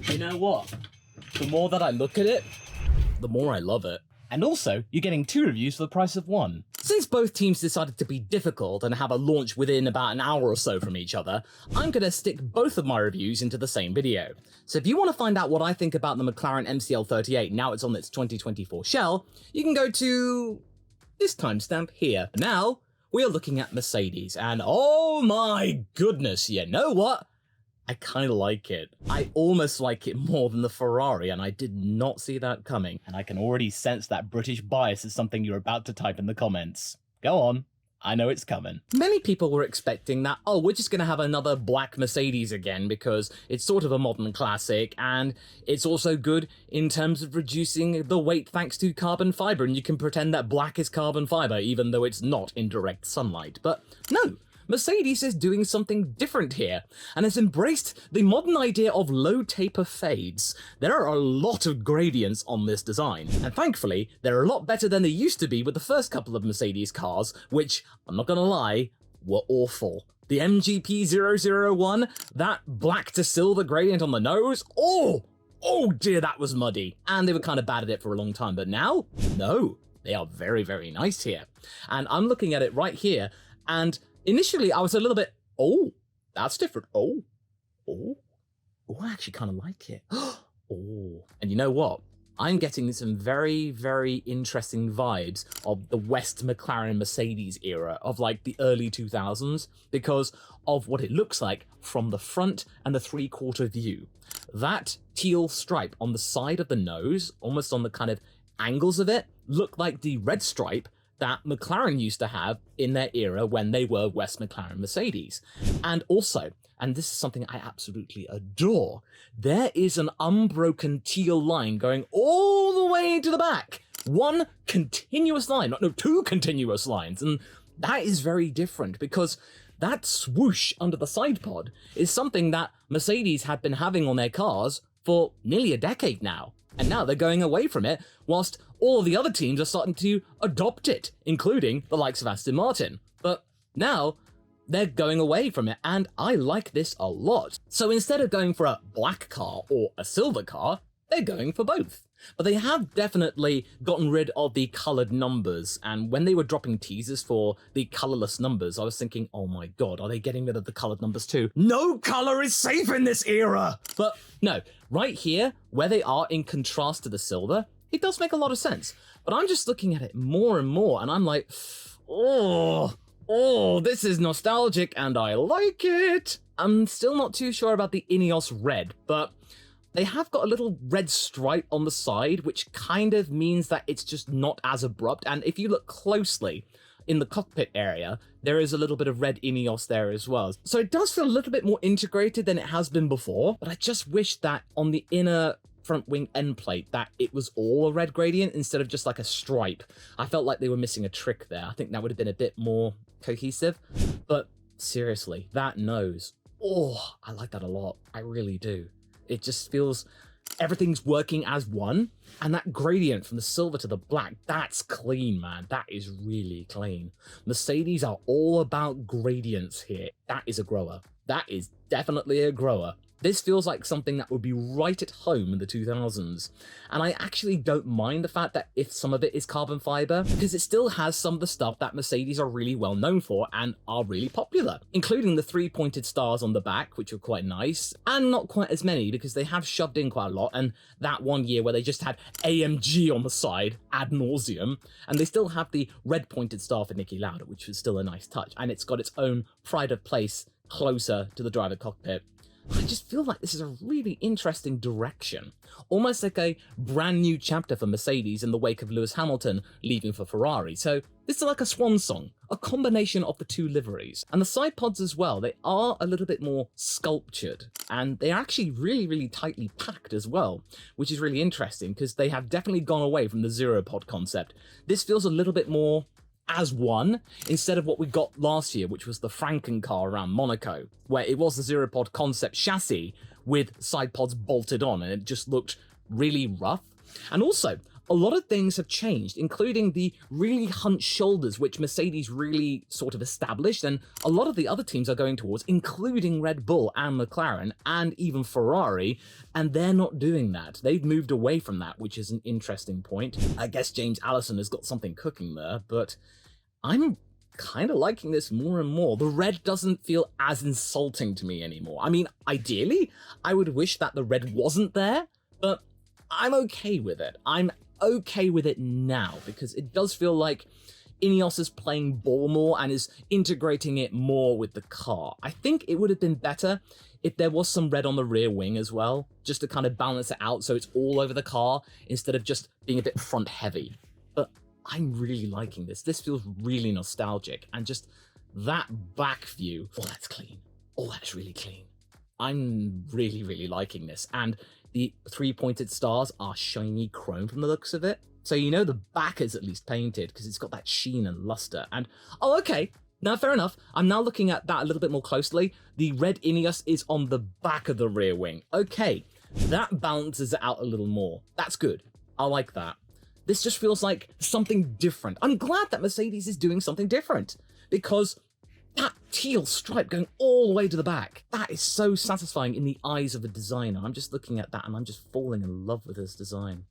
You know what? The more that I look at it, the more I love it. And also, you're getting 2 reviews for the price of 1. Since both teams decided to be difficult and have a launch within about an hour or so from each other, I'm gonna stick both of my reviews into the same video. So if you want to find out what I think about the McLaren MCL38 now it's on its 2024 shell, you can go to this timestamp here. Now, we are looking at Mercedes, and oh my goodness, you know what? I kind of like it. I almost like it more than the Ferrari, and I did not see that coming. And I can already sense that British bias is something you're about to type in the comments. Go on. I know it's coming. Many people were expecting that, oh, we're just going to have another black Mercedes again because it's sort of a modern classic and it's also good in terms of reducing the weight thanks to carbon fiber, and you can pretend that black is carbon fiber even though it's not in direct sunlight. But no. Mercedes is doing something different here, and has embraced the modern idea of low taper fades. There are a lot of gradients on this design, and thankfully, they're a lot better than they used to be with the first couple of Mercedes cars, which, I'm not gonna lie, were awful. The MGP001, that black to silver gradient on the nose, oh dear, that was muddy. And they were kind of bad at it for a long time, but now, no, they are very, very nice here. And I'm looking at it right here, and initially, I was a little bit, oh, that's different. Oh, I actually kind of like it. Oh, and you know what? I'm getting some very, very interesting vibes of the West McLaren Mercedes era of like the early 2000s because of what it looks like from the front and the 3/4 view. That teal stripe on the side of the nose, almost on the kind of angles of it, look like the red stripe that McLaren used to have in their era when they were West McLaren Mercedes. And also, and this is something I absolutely adore, there is an unbroken teal line going all the way to the back. One continuous line, no, 2 continuous lines. And that is very different because that swoosh under the side pod is something that Mercedes had been having on their cars for nearly a decade now. And now they're going away from it, whilst all of the other teams are starting to adopt it, including the likes of Aston Martin. But now, they're going away from it, and I like this a lot. So instead of going for a black car or a silver car, they're going for both. But they have definitely gotten rid of the coloured numbers, and when they were dropping teasers for the colourless numbers, I was thinking, oh my god, are they getting rid of the coloured numbers too? No colour is safe in this era! But no, right here, where they are in contrast to the silver, it does make a lot of sense. But I'm just looking at it more and more, and I'm like, oh, this is nostalgic, and I like it! I'm still not too sure about the Ineos red, but they have got a little red stripe on the side, which kind of means that it's just not as abrupt. And if you look closely in the cockpit area, there is a little bit of red Ineos there as well. So it does feel a little bit more integrated than it has been before, but I just wish that on the inner front wing end plate that it was all a red gradient instead of just like a stripe. I felt like they were missing a trick there. I think that would have been a bit more cohesive. But seriously, that nose, oh, I like that a lot. I really do. It just feels everything's working as one, and that gradient from the silver to the black, that's clean, man. That is really clean. Mercedes are all about gradients here. That is a grower. That is definitely a grower. This feels like something that would be right at home in the 2000s. And I actually don't mind the fact that if some of it is carbon fiber, because it still has some of the stuff that Mercedes are really well known for and are really popular, including the 3 pointed stars on the back, which are quite nice, and not quite as many because they have shoved in quite a lot. And that one year where they just had AMG on the side ad nauseum, and they still have the red pointed star for Niki Lauda, which was still a nice touch. And it's got its own pride of place closer to the driver cockpit. I just feel like this is a really interesting direction. Almost like a brand new chapter for Mercedes in the wake of Lewis Hamilton leaving for Ferrari. So this is like a swan song, a combination of the 2 liveries. And the side pods as well, they are a little bit more sculptured. And they are actually really, really tightly packed as well, which is really interesting because they have definitely gone away from the zero pod concept. This feels a little bit more as one, instead of what we got last year, which was the Franken car around Monaco, where it was the zero pod concept chassis with side pods bolted on, and it just looked really rough. And also, a lot of things have changed, including the really hunched shoulders, which Mercedes really sort of established, and a lot of the other teams are going towards, including Red Bull and McLaren and even Ferrari, and they're not doing that. They've moved away from that, which is an interesting point. I guess James Allison has got something cooking there, but I'm kind of liking this more and more. The red doesn't feel as insulting to me anymore. I mean, ideally, I would wish that the red wasn't there, but I'm okay with it. I'm okay with it now because it does feel like Ineos is playing ball more and is integrating it more with the car. I think it would have been better if there was some red on the rear wing as well, just to kind of balance it out so it's all over the car instead of just being a bit front heavy. But I'm really liking this. This feels really nostalgic, and just that back view, oh, that's clean. Oh, that's really clean. I'm really, really liking this. And the 3 pointed stars are shiny chrome from the looks of it. So you know the back is at least painted because it's got that sheen and luster. And, oh, okay. Now, fair enough. I'm now looking at that a little bit more closely. The red Ineos is on the back of the rear wing. Okay, that balances it out a little more. That's good. I like that. This just feels like something different. I'm glad that Mercedes is doing something different because that teal stripe going all the way to the back, that is so satisfying in the eyes of a designer. I'm just looking at that and I'm just falling in love with this design.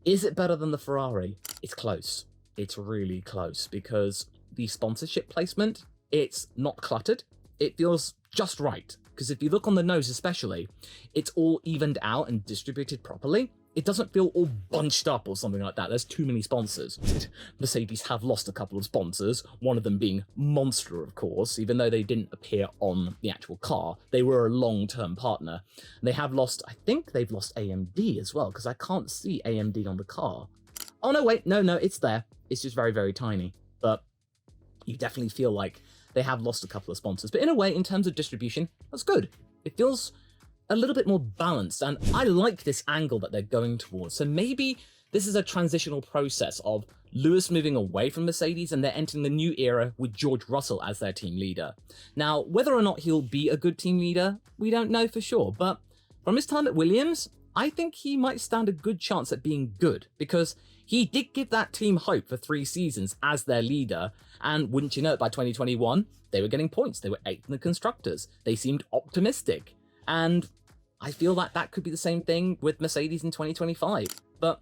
Is it better than the Ferrari? It's close. It's really close because the sponsorship placement, it's not cluttered. It feels just right. Because if you look on the nose especially, it's all evened out and distributed properly. It doesn't feel all bunched up or something like that. There's too many sponsors. Mercedes have lost a couple of sponsors, one of them being Monster, of course, even though they didn't appear on the actual car. They were a long-term partner. They have lost, I think they've lost AMD as well, because I can't see AMD on the car. Oh, no, wait, no, it's there. It's just very, very tiny. But you definitely feel like they have lost a couple of sponsors. But in a way, in terms of distribution, that's good. It feels a little bit more balanced, and I like this angle that they're going towards. So maybe this is a transitional process of Lewis moving away from Mercedes and they're entering the new era with George Russell as their team leader. Now, whether or not he'll be a good team leader, we don't know for sure, but from his time at Williams, I think he might stand a good chance at being good, because he did give that team hope for 3 seasons as their leader, and wouldn't you know it, by 2021, they were getting points. They were 8th in the Constructors. They seemed optimistic, and I feel like that could be the same thing with Mercedes in 2025, but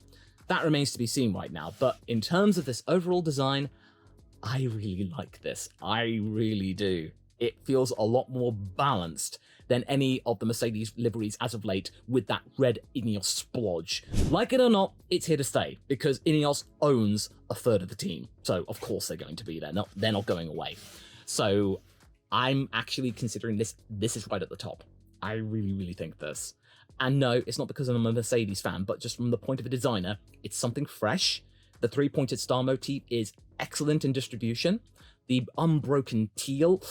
that remains to be seen right now. But in terms of this overall design, I really like this. I really do. It feels a lot more balanced than any of the Mercedes liveries as of late with that red Ineos splodge. Like it or not, it's here to stay because Ineos owns a third of the team. So of course they're going to be there. No, they're not going away. So I'm actually considering this is right at the top. I really, really think this. And no, it's not because I'm a Mercedes fan, but just from the point of a designer, it's something fresh. The 3-pointed star motif is excellent in distribution. The unbroken teal,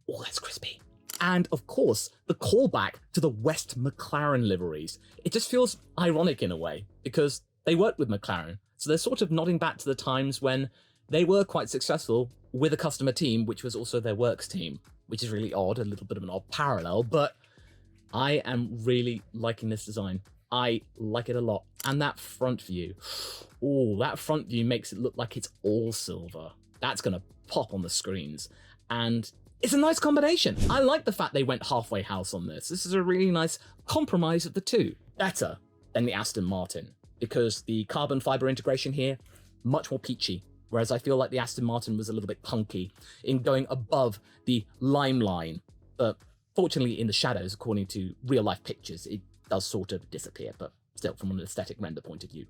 oh, that's crispy. And of course, the callback to the West McLaren liveries. It just feels ironic in a way, because they worked with McLaren. So they're sort of nodding back to the times when they were quite successful with a customer team, which was also their works team, which is really odd, a little bit of an odd parallel, but I am really liking this design. I like it a lot. And that front view, oh, that front view makes it look like it's all silver. That's gonna pop on the screens. And it's a nice combination. I like the fact they went halfway house on this. This is a really nice compromise of the two. Better than the Aston Martin, because the carbon fiber integration here, much more peachy. Whereas I feel like the Aston Martin was a little bit punky in going above the lime line. But fortunately, in the shadows, according to real-life pictures, it does sort of disappear, but still, from an aesthetic render point of view,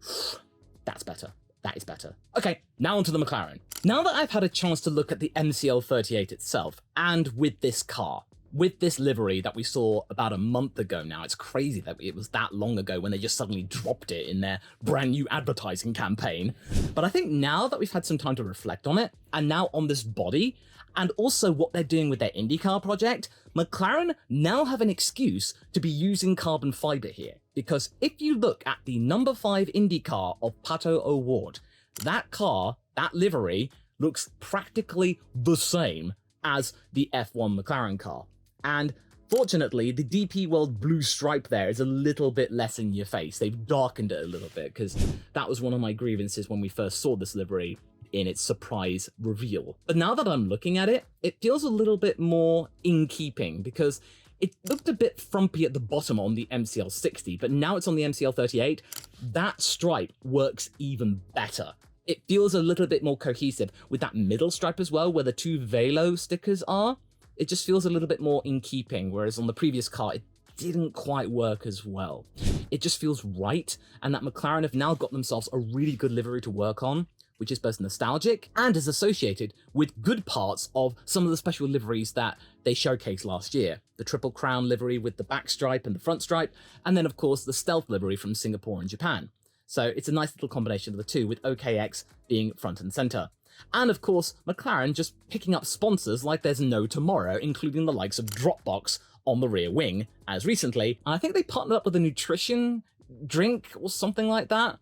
that's better. That is better. Okay, now onto the McLaren. Now that I've had a chance to look at the MCL38 itself, and with this car, with this livery that we saw about a month ago now, it's crazy that it was that long ago when they just suddenly dropped it in their brand new advertising campaign. But I think now that we've had some time to reflect on it, and now on this body, and also what they're doing with their IndyCar project, McLaren now have an excuse to be using carbon fiber here. Because if you look at the number 5 IndyCar of Pato O'Ward, that car, that livery, looks practically the same as the F1 McLaren car. And Fortunately, the DP World blue stripe there is a little bit less in your face. They've darkened it a little bit, because that was one of my grievances when we first saw this livery in its surprise reveal. But now that I'm looking at it, it feels a little bit more in keeping, because it looked a bit frumpy at the bottom on the MCL 60, but now it's on the MCL 38. That stripe works even better. It feels a little bit more cohesive with that middle stripe as well, where the two Velo stickers are. It just feels a little bit more in keeping, whereas on the previous car, it didn't quite work as well. It just feels right, and that McLaren have now got themselves a really good livery to work on, which is both nostalgic and is associated with good parts of some of the special liveries that they showcased last year. The Triple Crown livery with the back stripe and the front stripe, and then of course the Stealth livery from Singapore and Japan. So it's a nice little combination of the two, with OKX being front and center. And of course, McLaren just picking up sponsors like there's no tomorrow, including the likes of Dropbox on the rear wing, as recently. And I think they partnered up with a nutrition drink or something like that,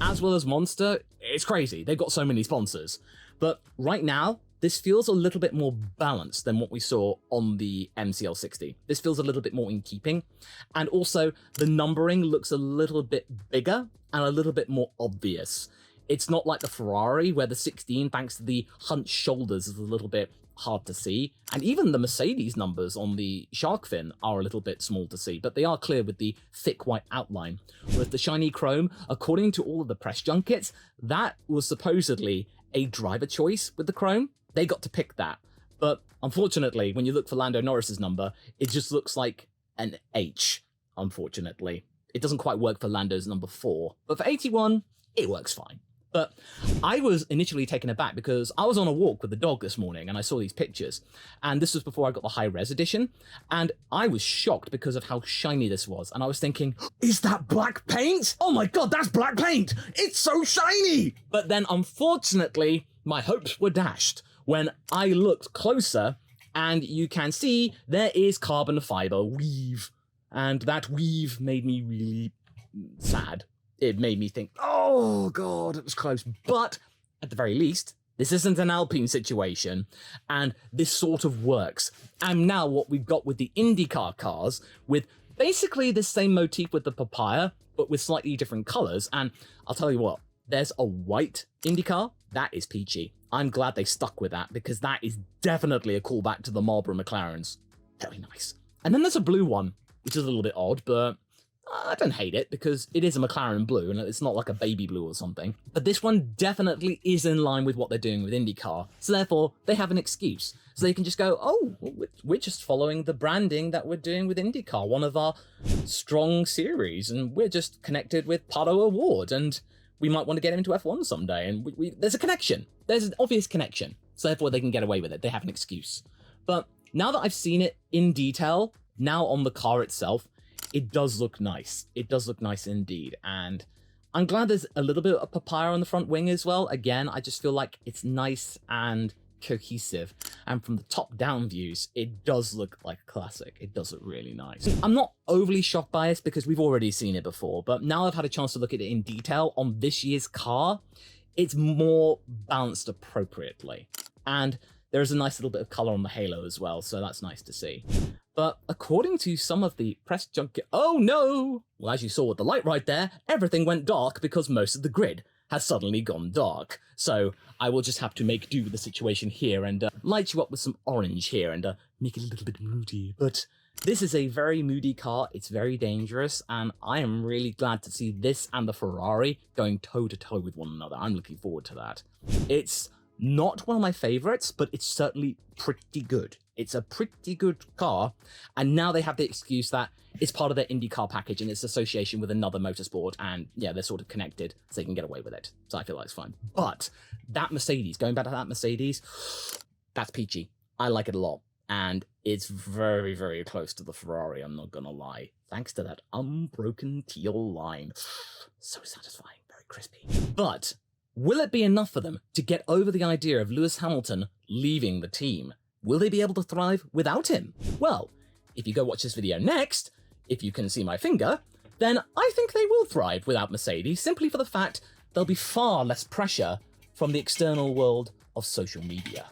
as well as Monster. It's crazy. They've got so many sponsors. But right now, this feels a little bit more balanced than what we saw on the MCL 60. This feels a little bit more in keeping. And also, the numbering looks a little bit bigger and a little bit more obvious. It's not like the Ferrari, where the 16, thanks to the hunched shoulders, is a little bit hard to see. And even the Mercedes numbers on the shark fin are a little bit small to see, but they are clear with the thick white outline. With the shiny chrome, according to all of the press junkets, that was supposedly a driver choice with the chrome. They got to pick that. But unfortunately, when you look for Lando Norris's number, it just looks like an H, unfortunately. It doesn't quite work for Lando's number 4. But for 81, it works fine. But I was initially taken aback because I was on a walk with the dog this morning and I saw these pictures. And this was before I got the high-res edition. And I was shocked because of how shiny this was. And I was thinking, is that black paint? Oh my god, that's black paint! It's so shiny! But then, unfortunately, my hopes were dashed when I looked closer and you can see there is carbon fiber weave. And that weave made me really sad. It made me think, oh god, it was close. But at the very least, this isn't an Alpine situation, and this sort of works. And now what we've got with the IndyCar cars, with basically the same motif with the papaya, but with slightly different colors. And I'll tell you what, there's a white IndyCar, that is peachy. I'm glad they stuck with that, because that is definitely a callback to the Marlboro McLarens. Very nice. And then there's a blue one, which is a little bit odd, but I don't hate it, because it is a McLaren blue, and it's not like a baby blue or something. But this one definitely is in line with what they're doing with IndyCar, so therefore they have an excuse. So they can just go, oh, we're just following the branding that we're doing with IndyCar, one of our strong series, and we're just connected with Pato Award, and we might want to get him into F1 someday, and there's a connection. There's an obvious connection, so therefore they can get away with it. They have an excuse. But now that I've seen it in detail, now on the car itself, it does look nice. It does look nice indeed. And I'm glad there's a little bit of papaya on the front wing as well. Again, I just feel like it's nice and cohesive. And from the top down views, it does look like a classic. It does look really nice. I'm not overly shocked by it because we've already seen it before, but now I've had a chance to look at it in detail on this year's car, it's more balanced appropriately. And there's a nice little bit of color on the halo as well, so that's nice to see. But according to some of the press junket, oh no! Well, as you saw with the light right there, everything went dark because most of the grid has suddenly gone dark. So I will just have to make do with the situation here and light you up with some orange here and make it a little bit moody. But this is a very moody car, it's very dangerous, and I am really glad to see this and the Ferrari going toe-to-toe with one another. I'm looking forward to that. It's not one of my favorites, but it's certainly pretty good. It's a pretty good car, and now they have the excuse that it's part of their IndyCar package and its association with another motorsport, and yeah, they're sort of connected, so they can get away with it. So I feel like it's fine. But that Mercedes, going back to that Mercedes, that's peachy. I like it a lot, and it's very, very close to the Ferrari, I'm not gonna lie. Thanks to that unbroken teal line. So satisfying, very crispy. But will it be enough for them to get over the idea of Lewis Hamilton leaving the team? Will they be able to thrive without him? Well, if you go watch this video next, if you can see my finger, then I think they will thrive without Mercedes, simply for the fact there'll be far less pressure from the external world of social media.